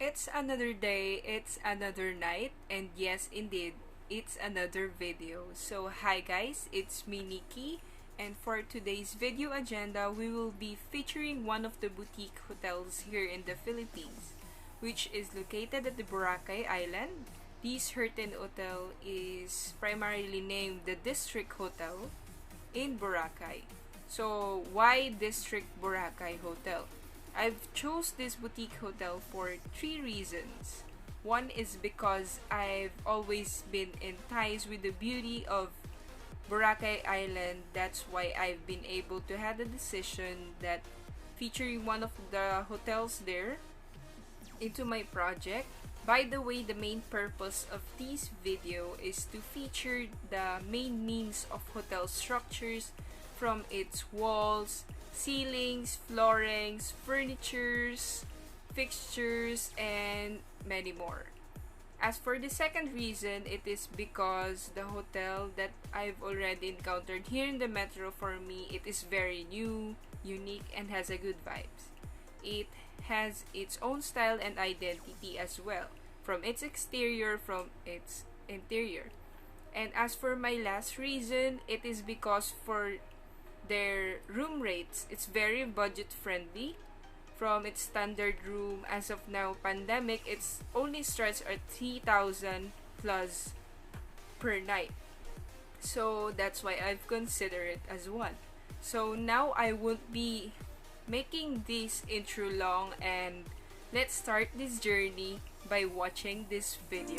It's another day, it's another night, and yes, indeed, it's another video. So, hi guys, it's me Nikki, and for today's video agenda, we will be featuring one of the boutique hotels here in the Philippines, which is located at the Boracay Island. This Herten Hotel is primarily named the District Hotel in Boracay. So, why District Boracay Hotel? I've chose this boutique hotel for three reasons. One is because I've always been in ties with the beauty of Boracay Island. That's why I've been able to have the decision that featuring one of the hotels there into my project. By the way, the main purpose of this video is to feature the main means of hotel structures from its walls, ceilings, floorings, furnitures, fixtures, and many more. As for the second reason, it is because the hotel that I've already encountered here in the metro, for me, it is very new, unique, and has a good vibes. It has its own style and identity as well, from its exterior, from its interior. And as for my last reason, it is because for their room rates, it's very budget friendly. From its standard room, as of now, pandemic, it's only starts at 3,000 plus per night. So that's why I've considered it as one. So now I won't be making this intro long, and let's start this journey by watching this video.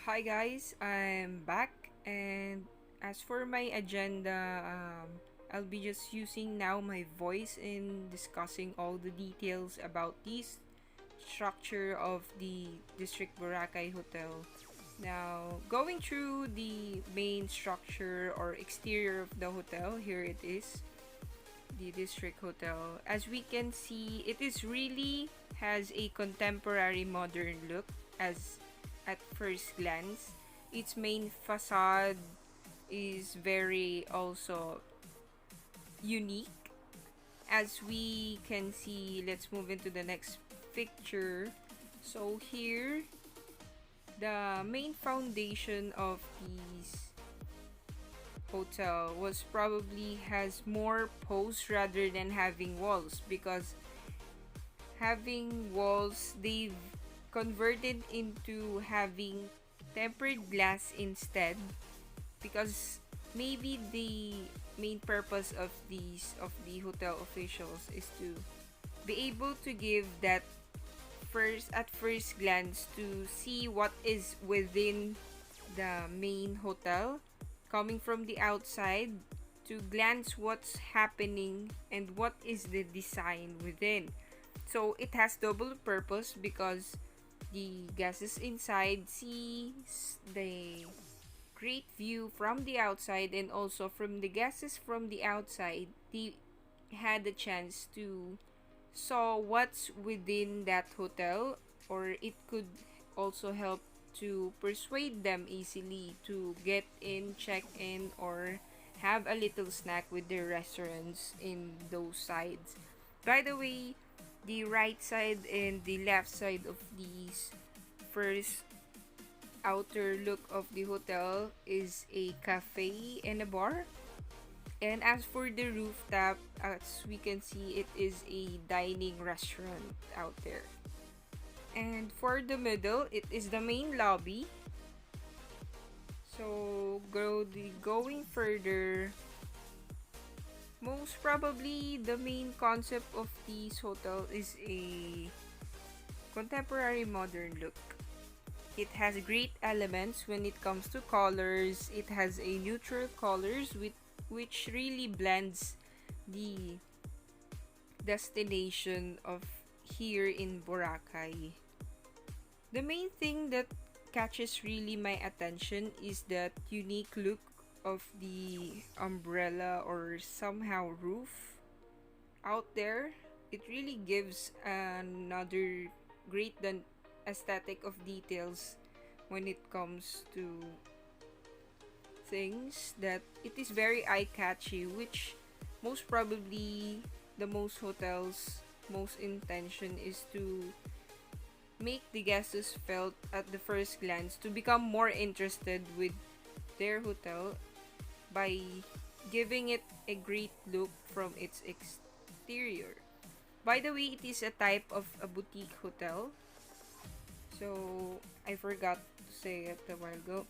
Hi guys, I'm back, and as for my agenda, I'll be just using now my voice in discussing all the details about this structure of the District Boracay Hotel. Now, going through the main structure or exterior of the hotel, here it is, the District Hotel. As we can see, it is really has a contemporary modern look as at first glance. Its main facade is very also unique. As we can see, let's move into the next picture. So here, the main foundation of this hotel was probably has more posts rather than having walls, because having walls, they've converted into having tempered glass instead, because maybe the main purpose of the hotel officials is to be able to give that first glance to see what is within the main hotel, coming from the outside to glance what's happening and what is the design within. So it has double purpose, because the guests inside see the great view from the outside, and also from the guests from the outside, they had the chance to saw what's within that hotel, or it could also help to persuade them easily to get in, check in, or have a little snack with their restaurants in those sides. By the way, The right side and the left side of these first outer look of the hotel is a cafe and a bar. And as for the rooftop, as we can see, it is a dining restaurant out there. And for the middle, it is the main lobby. So going further, most probably the main concept of this hotel is a contemporary modern look. It has great elements when it comes to colors. It has a neutral colors with which really blends the destination of here in Boracay. The main thing that catches really my attention is that unique look of the umbrella or somehow roof out there. It really gives another great than aesthetic of details when it comes to things that it is very eye catchy, which most probably the most hotels most intention is to make the guests felt at the first glance to become more interested with their hotel by giving it a great look from its exterior. By the way, it is a type of a boutique hotel. So I forgot to say it a while ago.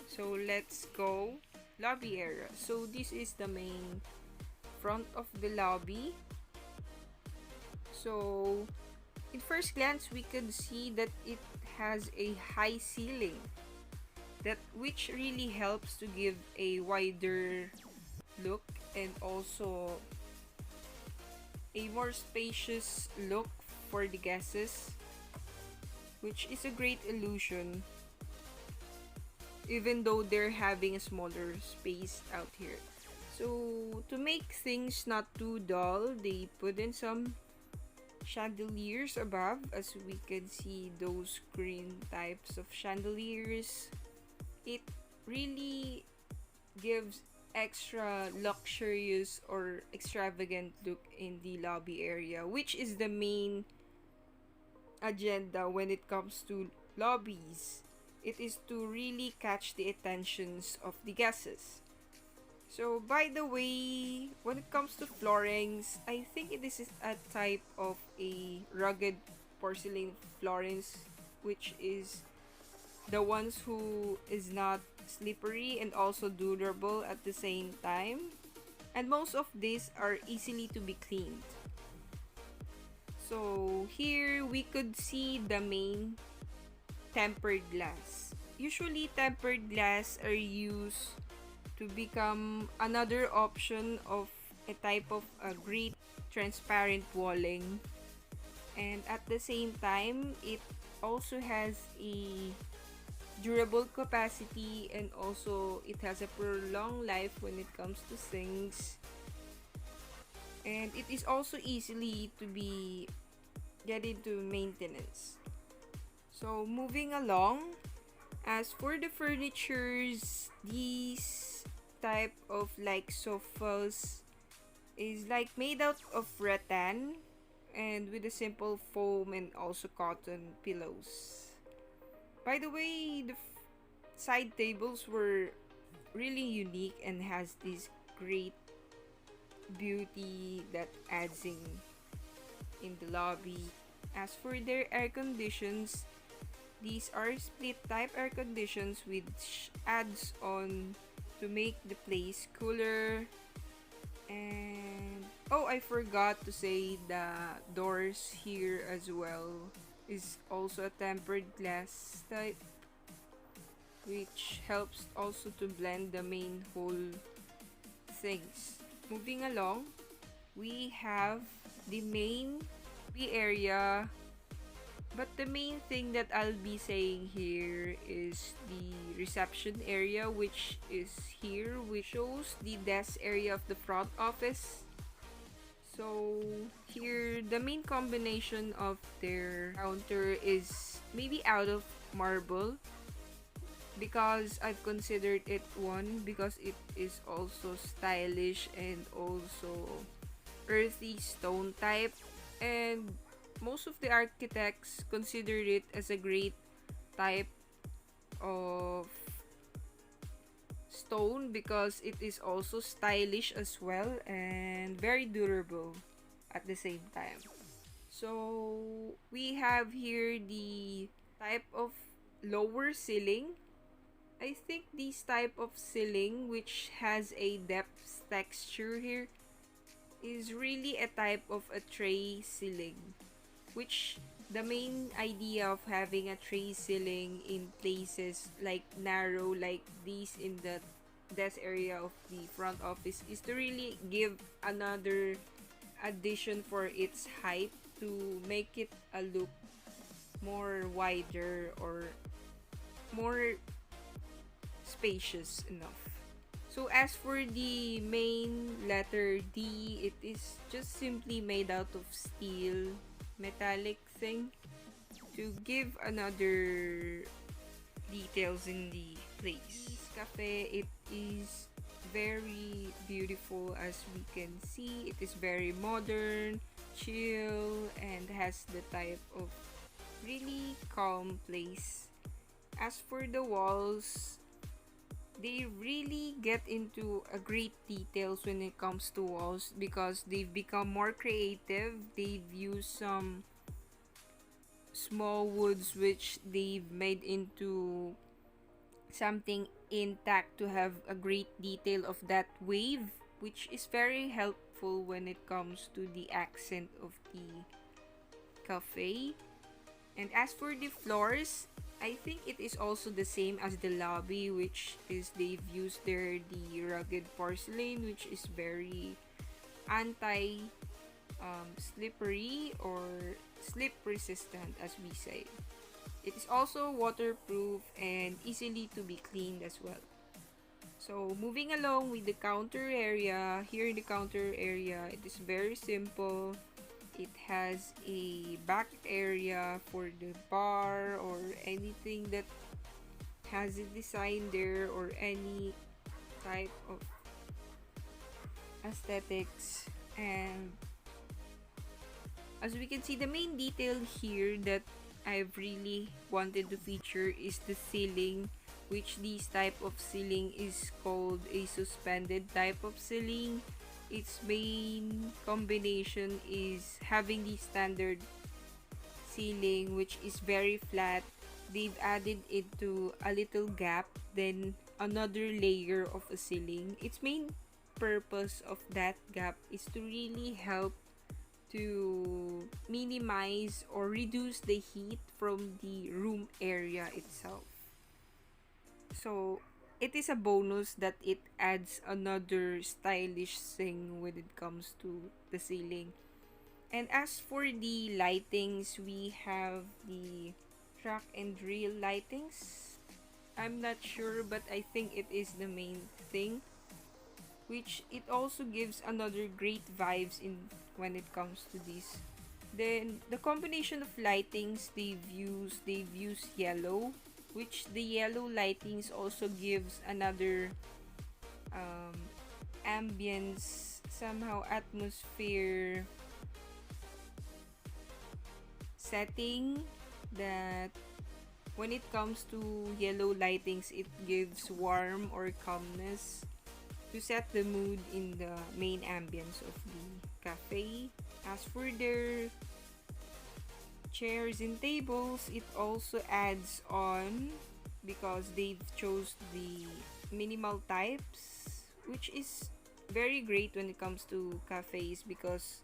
So let's go lobby area. So this is the main front of the lobby. So in first glance, we could see that it has a high ceiling, that which really helps to give a wider look and also a more spacious look for the guests, which is a great illusion even though they're having a smaller space out here. So to make things not too dull, they put in some chandeliers above, as we can see those green types of chandeliers. It really gives extra luxurious or extravagant look in the lobby area, which is the main agenda when it comes to lobbies. It is to really catch the attentions of the guests. So by the way, when it comes to floorings, I think this is a type of a rugged porcelain floorings, which is the ones who is not slippery and also durable at the same time. And most of these are easily to be cleaned. So here we could see the main tempered glass. Usually tempered glass are used to become another option of a type of a great transparent walling, and at the same time it also has a durable capacity and also it has a prolonged life when it comes to things, and it is also easily to be get into maintenance. So moving along, as for the furnitures, these type of like sofas is like made out of rattan and with a simple foam and also cotton pillows. By the way, the side tables were really unique and has this great beauty that adds in the lobby. As for their air conditions, these are split type air conditions which adds on to make the place cooler. And oh, I forgot to say the doors here as well is also a tempered glass type, which helps also to blend the main whole things. Moving along, we have the main area, but the main thing that I'll be saying here is the reception area, which is here, which shows the desk area of the front office. So here, the main combination of their counter is maybe out of marble, because I've considered it one because it is also stylish and also earthy stone type. and most of the architects consider it as a great type of stone because it is also stylish as well and very durable at the same time. So we have here the type of lower ceiling. I think this type of ceiling which has a depth texture here is really a type of a tray ceiling, which the main idea of having a tray ceiling in places like narrow like these in the desk area of the front office is to really give another addition for its height to make it a look more wider or more spacious enough. So as for the main letter D, it is just simply made out of steel metallic thing to give another details in the place. This cafe, it is very beautiful as we can see. It is very modern, chill, and has the type of really calm place. As for the walls, they really get into a great details when it comes to walls because they've become more creative. They've used some small woods which they've made into something intact to have a great detail of that wave, which is very helpful when it comes to the accent of the cafe. And as for the floors, I think it is also the same as the lobby, which is they've used there the rugged porcelain, which is very anti slippery or slip resistant, as we say. It is also waterproof and easily to be cleaned as well. So moving along with the counter area, here in the counter area, it is very simple. It has a back area for the bar or anything that has a design there or any type of aesthetics. And as we can see, the main detail here that I've really wanted to feature is the ceiling, which this type of ceiling is called a suspended type of ceiling. Its main combination is having the standard ceiling, which is very flat. They've added into a little gap, then another layer of a ceiling. Its main purpose of that gap is to really help to minimize or reduce the heat from the room area itself. So it is a bonus that it adds another stylish thing when it comes to the ceiling. And as for the lightings, we have the track and reel lightings. I'm not sure, but I think it is the main thing, which it also gives another great vibes in when it comes to this. Then the combination of lightings they've used yellow, which the yellow lightings also gives another um, ambience, somehow atmosphere setting that when it comes to yellow lightings, it gives warm or calmness to set the mood in the main ambience of the cafe. As for their chairs and tables, it also adds on because they've chose the minimal types, which is very great when it comes to cafes because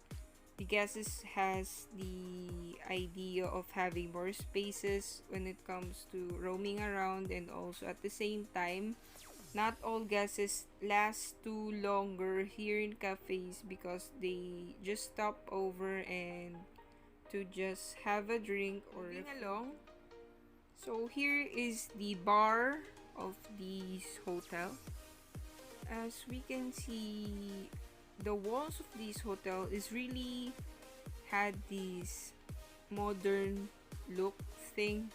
the guests has the idea of having more spaces when it comes to roaming around, and also at the same time not all guests last too longer here in cafes because they just stop over and to just have a drink or moving along. So here is the bar of this hotel. As we can see, the walls of this hotel is really had this modern look thing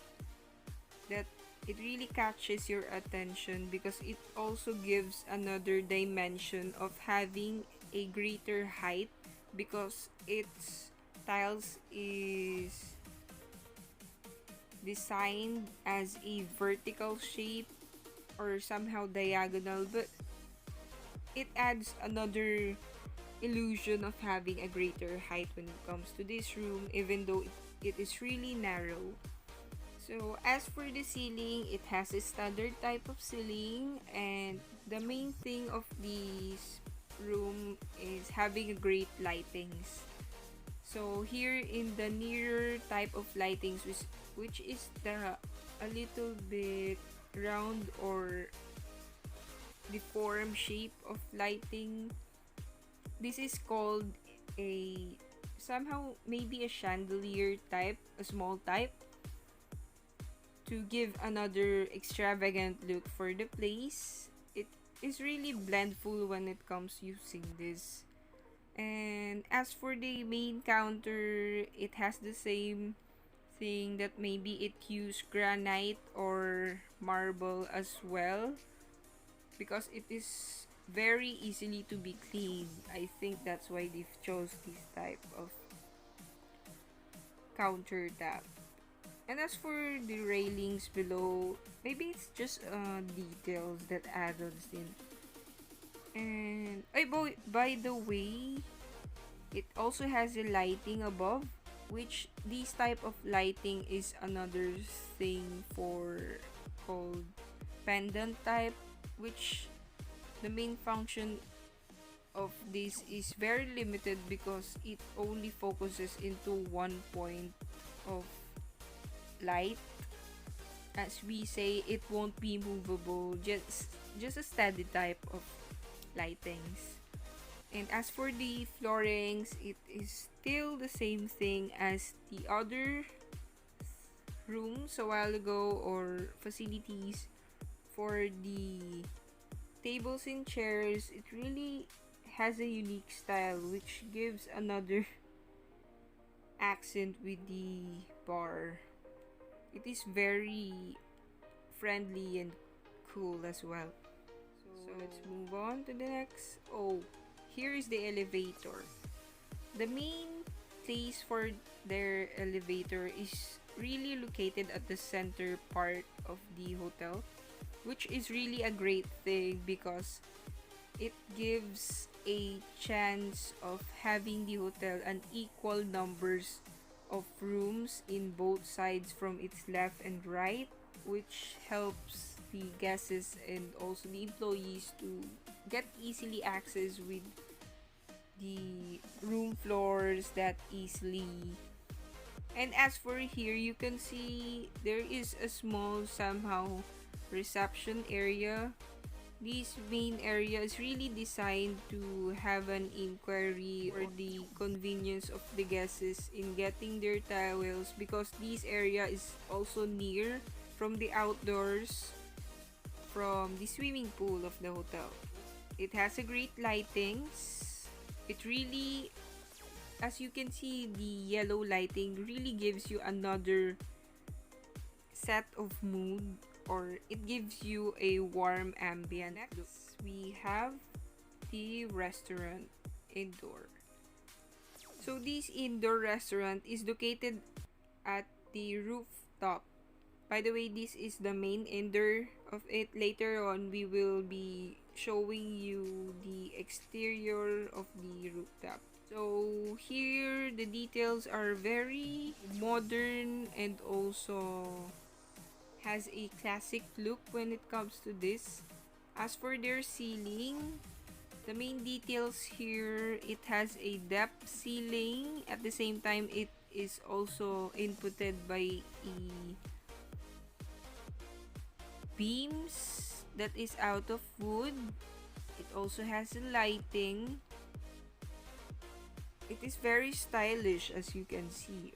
that it really catches your attention because it also gives another dimension of having a greater height because it's tiles is designed as a vertical shape or somehow diagonal, but it adds another illusion of having a greater height when it comes to this room, even though it is really narrow. So as for the ceiling, it has a standard type of ceiling, and the main thing of this room is having a great lightings. So here in the nearer type of lightings, which is the a little bit round or deformed shape of lighting, this is called a somehow maybe a chandelier type, a small type, to give another extravagant look for the place. It is really blendful when it comes using this. And as for the main counter, it has the same thing that maybe it used granite or marble as well, because it is very easily to be cleaned. I think that's why they've chose this type of countertop. And as for the railings below, maybe it's just details that add-ons in. And by the way, it also has a lighting above, which this type of lighting is another thing for called pendant type, which the main function of this is very limited because it only focuses into one point of light. As we say, it won't be movable, just a steady type of lightings. And as for the floorings, it is still the same thing as the other rooms a while ago or facilities. For the tables and chairs, it really has a unique style which gives another accent with the bar. It is very friendly and cool as well. So let's move on to the next. Oh, here is the elevator. The main place for their elevator is really located at the center part of the hotel, which is really a great thing because it gives a chance of having the hotel an equal numbers of rooms in both sides from its left and right, which helps the guests and also the employees to get easily access with the room floors that easily. And as for here, you can see there is a small somehow reception area. This main area is really designed to have an inquiry or the convenience of the guests in getting their towels, because this area is also near from the outdoors from the swimming pool of the hotel. It has a great lightings. It really, as you can see, the yellow lighting really gives you another set of mood, or it gives you a warm ambient. Next, we have the restaurant indoor. So this indoor restaurant is located at the rooftop. By the way, this is the main indoor of it. Later on, we will be showing you the exterior of the rooftop. So here, the details are very modern and also has a classic look when it comes to this. As for their ceiling, the main details here, it has a depth ceiling. At the same time, it is also inputted by a beams that is out of wood. It also has a lighting. It is very stylish, as you can see.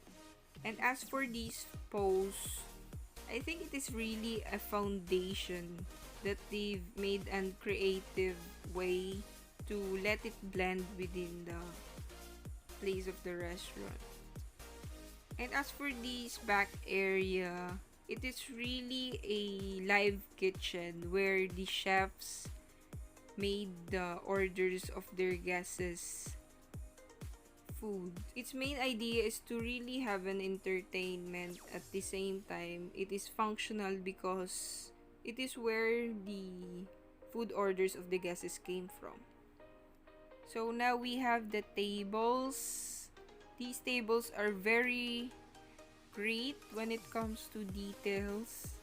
And as for these posts, I think it is really a foundation that they've made a creative way to let it blend within the place of the restaurant. And as for this back area, it is really a live kitchen where the chefs made the orders of their guests food. Its main idea is to really have an entertainment at the same time. It is functional because it is where the food orders of the guests came from. So now we have the tables. These tables are very great when it comes to details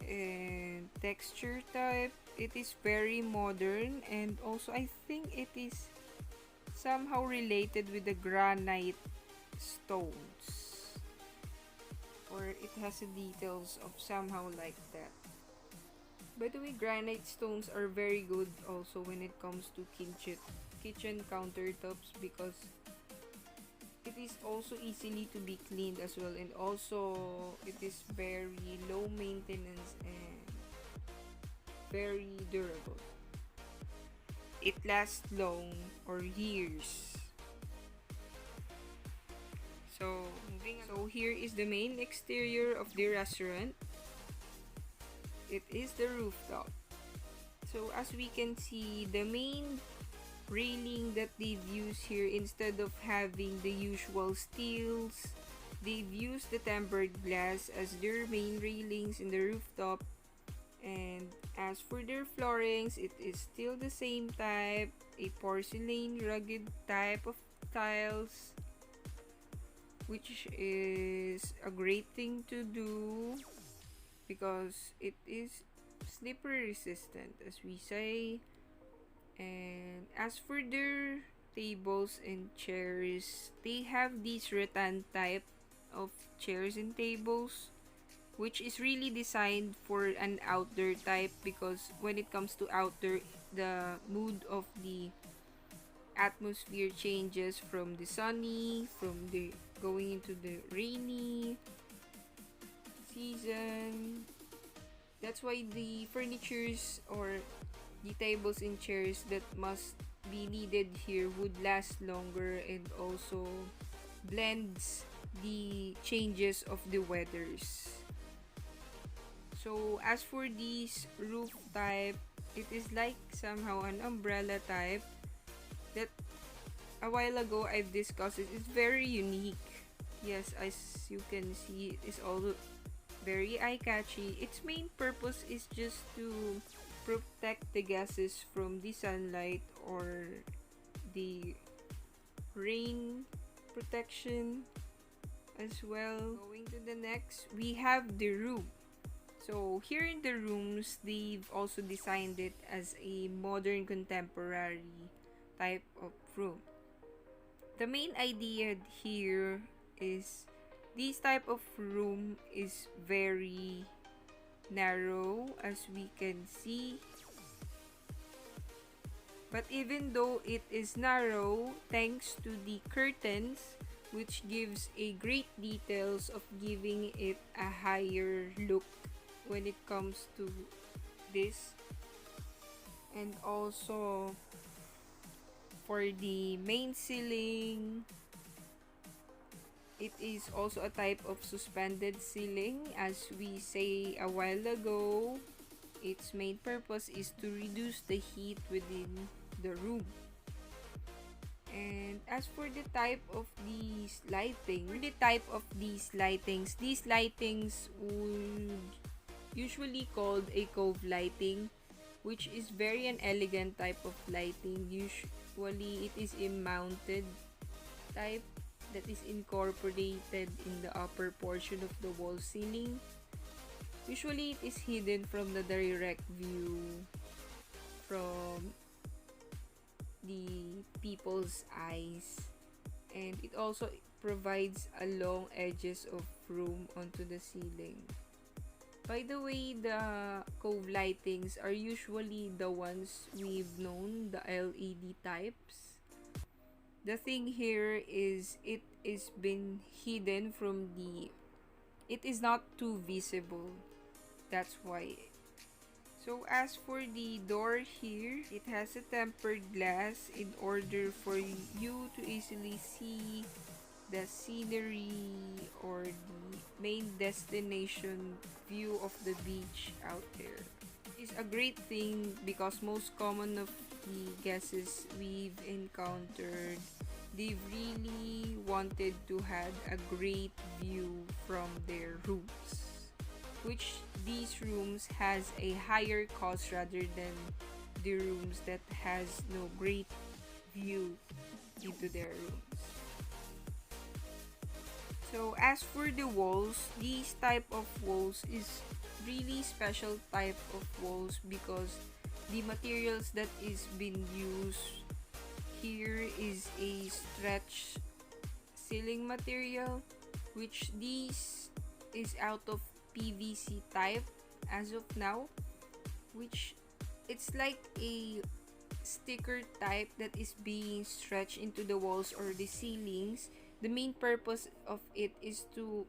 and texture type. It is very modern, and also I think it is somehow related with the granite stones, or it has the details of somehow like that. By the way, granite stones are very good also when it comes to kitchen countertops, because it is also easily to be cleaned as well, and also it is very low maintenance and very durable. It lasts long or years. So here is the main exterior of the restaurant. It is the rooftop. So as we can see, the main railing that they've used here, instead of having the usual steels, they've used the tempered glass as their main railings in the rooftop. And as for their floorings, it is still the same type, a porcelain rugged type of tiles, which is a great thing to do because it is slippery resistant, as we say. And as for their tables and chairs, they have these rattan type of chairs and tables, which is really designed for an outdoor type, because when it comes to outdoor, the mood of the atmosphere changes from the sunny, from the going into the rainy season. That's why the furnitures or the tables and chairs that must be needed here would last longer, and also blends the changes of the weathers. So as for this roof type, it is like somehow an umbrella type that a while ago I've discussed it. It's very unique. Yes, as you can see, it is also very eye-catchy. Its main purpose is just to protect the gases from the sunlight or the rain protection as well. Going to the next, we have the room. So here in the rooms, they've also designed it as a modern contemporary type of room. The main idea here is this type of room is very narrow, as we can see. But even though it is narrow, thanks to the curtains, which gives a great details of giving it a higher look when it comes to this. And also for the main ceiling, it is also a type of suspended ceiling. As we say a while ago, its main purpose is to reduce the heat within the room. And as for the type of these lightings, these lightings would usually called a cove lighting, which is very an elegant type of lighting. Usually it is a mounted type that is incorporated in the upper portion of the wall ceiling. Usually it is hidden from the direct view from the people's eyes, and it also provides a long edges of room onto the ceiling. By the way, the cove lightings are usually the ones we've known, the LED types. The thing here is it is been hidden from the, it is not too visible. That's why. So as for the door here, it has a tempered glass in order for you to easily see the scenery or the main destination view of the beach out there. It's a great thing because most common of the guests we've encountered they really wanted to have a great view from their rooms, which these rooms has a higher cost rather than the rooms that has no great view into their rooms. So as for the walls, these type of walls is really special type of walls because the materials that is being used here is a stretch ceiling material, which this is out of PVC type as of now, which it's like a sticker type that is being stretched into the walls or the ceilings. The main purpose of it is to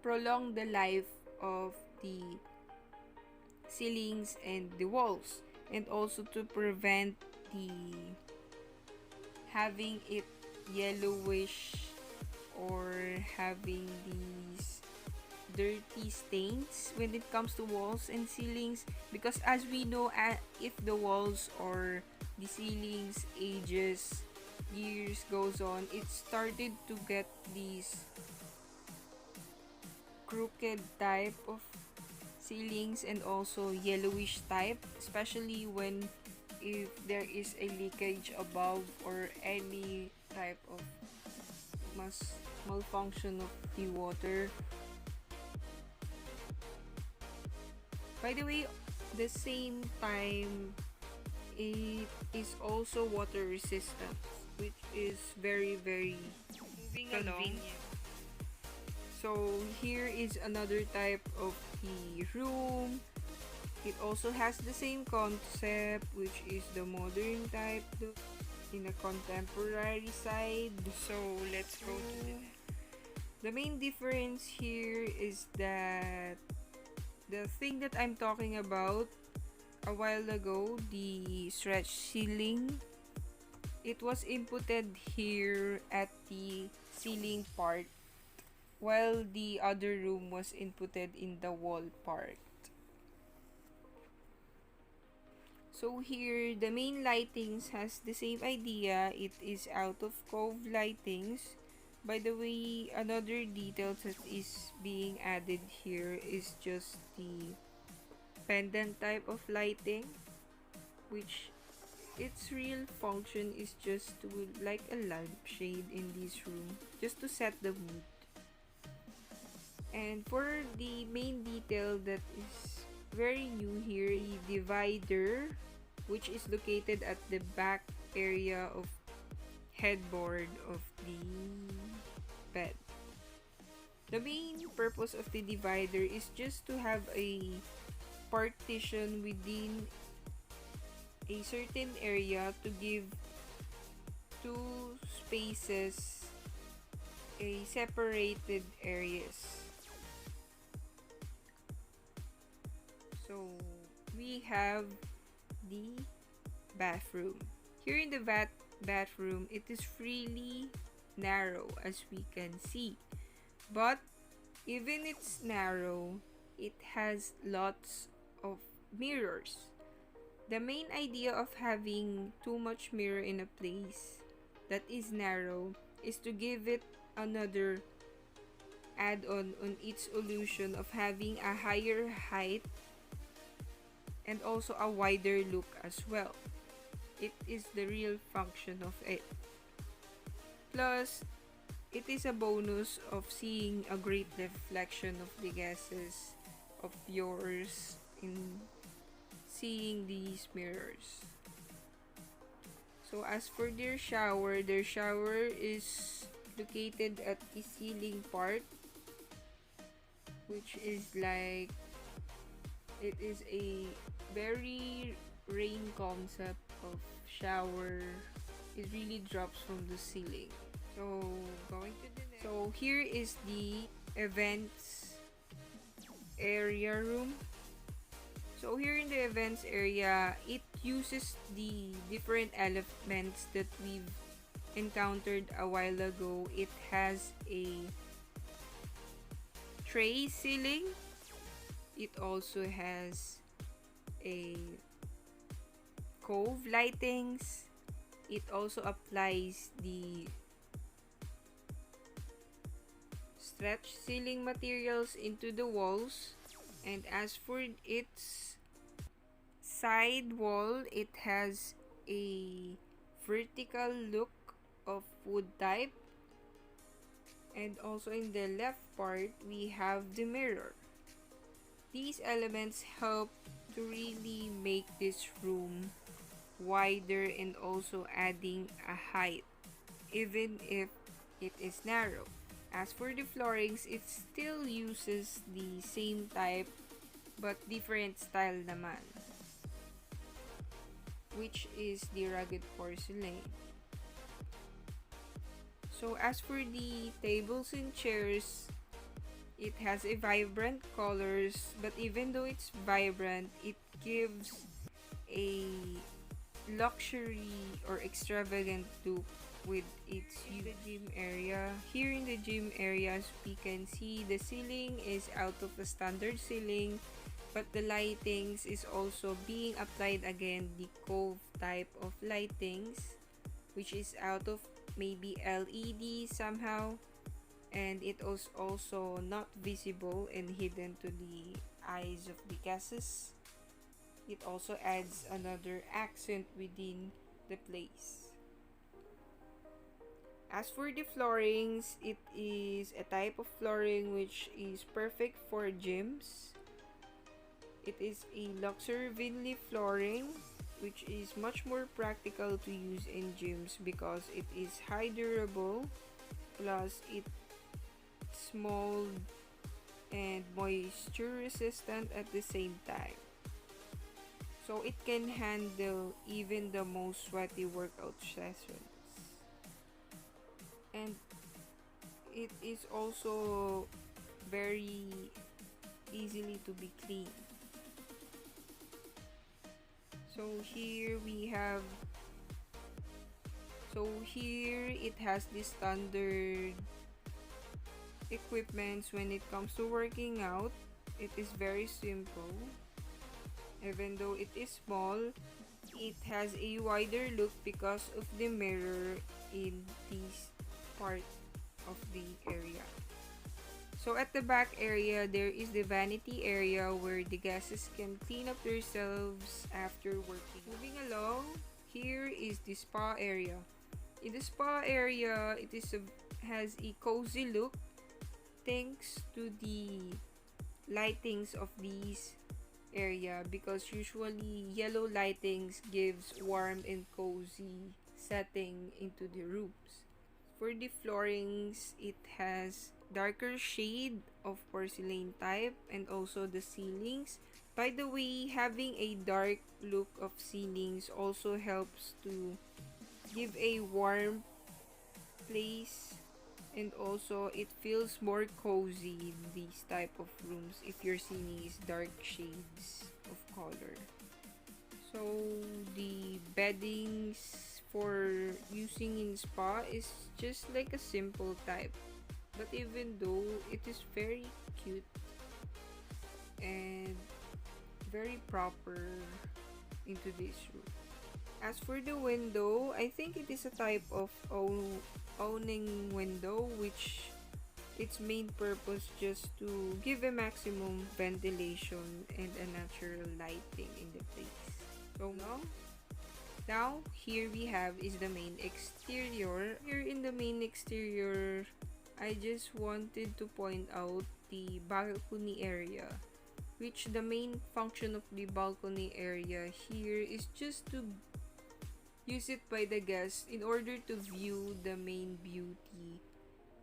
prolong the life of the ceilings and the walls, and also to prevent the having it yellowish or having these dirty stains when it comes to walls and ceilings, because as we know, if the walls or the ceilings ages, years goes on, it started to get these crooked type of ceilings and also yellowish type, especially when if there is a leakage above or any type of malfunction of the water. By the way, the same time, it is also water resistant, which is very moving convenient. So here is another type of the room. It also has the same concept, which is the modern type in a contemporary side. So let's go to the main difference here is that the thing that I'm talking about a while ago, the stretch ceiling, it was inputted here at the ceiling part, while the other room was inputted in the wall part. So here, the main lightings has the same idea. It is out of cove lightings. By the way, another detail that is being added here is just the pendant type of lighting, which its real function is just to like a lampshade in this room, just to set the mood. And for the main detail that is very new here, the divider, which is located at the back area of headboard of the bed. The main purpose of the divider is just to have a partition within a certain area to give two spaces a separated areas. So we have the bathroom. Here in the bathroom, it is really narrow as we can see. But even it's narrow, it has lots of mirrors. The main idea of having too much mirror in a place that is narrow is to give it another add-on on its illusion of having a higher height and also a wider look as well. It is the real function of it. Plus, it is a bonus of seeing a great reflection of the gases of yours in seeing these mirrors. So as for their shower is located at the ceiling part, which is like, it is a very rain concept of shower. It really drops from the ceiling. So going to the next. So here is the events area room. So here in the events area, it uses the different elements that we've encountered a while ago. It has a tray ceiling. It also has a cove lightings. It also applies the stretch ceiling materials into the walls. And as for its side wall, it has a vertical look of wood type. And also in the left part, we have the mirror. These elements help to really make this room wider and also adding a height, even if it is narrow. As for the floorings, it still uses the same type but different style naman, which is the rugged porcelain. So as for the tables and chairs, it has a vibrant colors, but even though it's vibrant, it gives a luxury or extravagant look with its the gym area. Here in the gym areas, we can see the ceiling is out of a standard ceiling, but the lightings is also being applied again, the cove type of lightings, which is out of maybe LED somehow, and it was also not visible and hidden to the eyes of the guests. It also adds another accent within the place. As for the floorings, it is a type of flooring which is perfect for gyms. It is a luxury vinyl flooring which is much more practical to use in gyms because it is high durable, plus it's mold and moisture resistant at the same time. So it can handle even the most sweaty workout sessions. And it is also very easily to be cleaned. So here it has the standard equipments when it comes to working out. It is very simple. Even though it is small, it has a wider look because of the mirror in this part of the area. So at the back area, there is the vanity area where the guests can clean up themselves after working. Moving along, here is the spa area. In the spa area, has a cozy look thanks to the lightings of these area, because usually yellow lightings gives warm and cozy setting into the rooms. For the floorings, it has darker shade of porcelain type, and also the ceilings. By the way, having a dark look of ceilings also helps to give a warm place, and also it feels more cozy in these type of rooms if your ceiling is dark shades of color. So the beddings for using in spa is just like a simple type, but even though it is very cute and very proper into this room. As for the window, I think it is a type of owning window, which its main purpose just to give a maximum ventilation and a natural lighting in the place. So now here we have is the main exterior. Here in the main exterior, I just wanted to point out the balcony area, which the main function of the balcony area here is just to use it by the guests in order to view the main beauty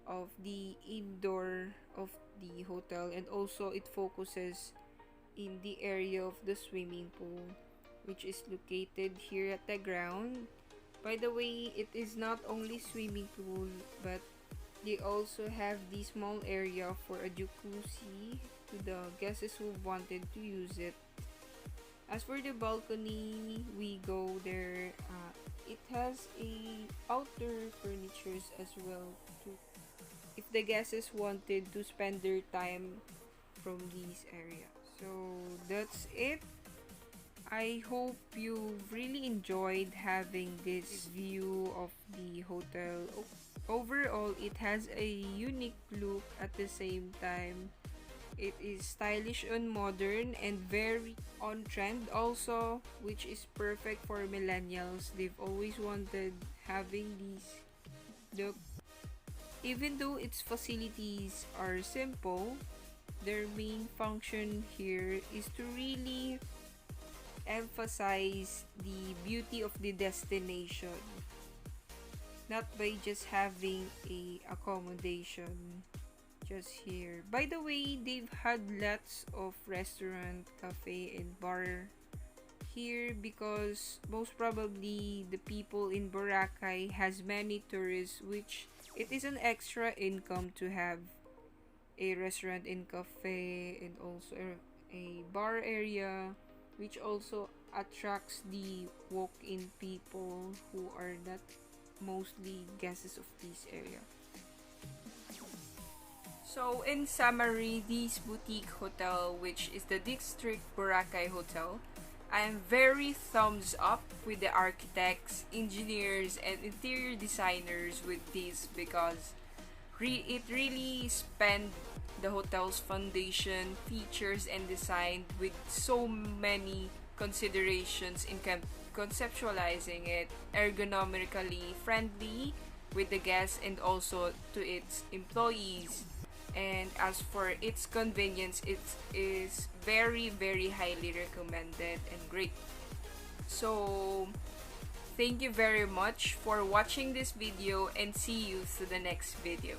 of the indoor of the hotel, and also it focuses in the area of the swimming pool, which is located here at the ground. By the way, it is not only swimming pool, but they also have the small area for a jacuzzi to the guests who wanted to use it. As for the balcony, we go there. It has a outdoor furnitures as well too, if the guests wanted to spend their time from these areas. So that's it. I hope you really enjoyed having this view of the hotel. Oh, Overall, it has a unique look at the same time. It is stylish and modern and very on trend also, which is perfect for millennials. They've always wanted having these look. Even though its facilities are simple, their main function here is to really emphasize the beauty of the destination, not by just having a accommodation just here. By the way, they've had lots of restaurant, cafe, and bar here because most probably the people in Boracay has many tourists, which it is an extra income to have a restaurant and cafe and also a bar area, which also attracts the walk-in people who are not mostly guests of this area. So in summary, this boutique hotel, which is the District Boracay Hotel, I am very thumbs up with the architects, engineers, and interior designers with this because it really spent the hotel's foundation, features, and design with so many considerations in conceptualizing it ergonomically friendly with the guests and also to its employees. And as for its convenience, it is very, very highly recommended and great. So, thank you very much for watching this video and see you to the next video.